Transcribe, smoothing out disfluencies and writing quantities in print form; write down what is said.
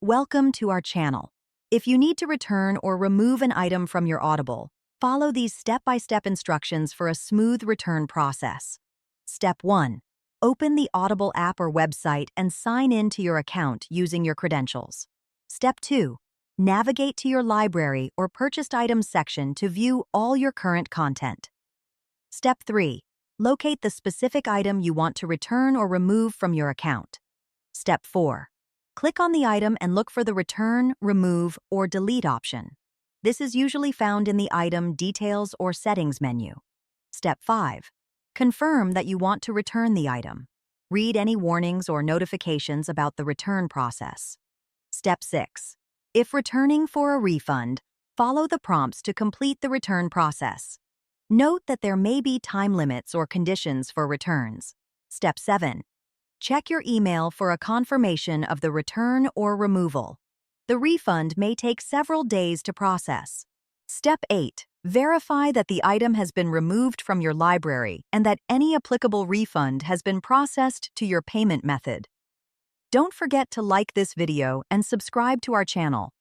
Welcome to our channel. If you need to return or remove an item from your Audible, follow these step-by-step instructions for a smooth return process. Step 1. Open the Audible app or website and sign in to your account using your credentials. Step 2. Navigate to your library or purchased items section to view all your current content. Step 3. Locate the specific item you want to return or remove from your account. Step 4. Click on the item and look for the Return, Remove, or Delete option. This is usually found in the Item Details or Settings menu. Step 5. Confirm that you want to return the item. Read any warnings or notifications about the return process. Step 6. If returning for a refund, follow the prompts to complete the return process. Note that there may be time limits or conditions for returns. Step 7. Check your email for a confirmation of the return or removal. The refund may take several days to process. Step 8. Verify that the item has been removed from your library and that any applicable refund has been processed to your payment method. Don't forget to like this video and subscribe to our channel.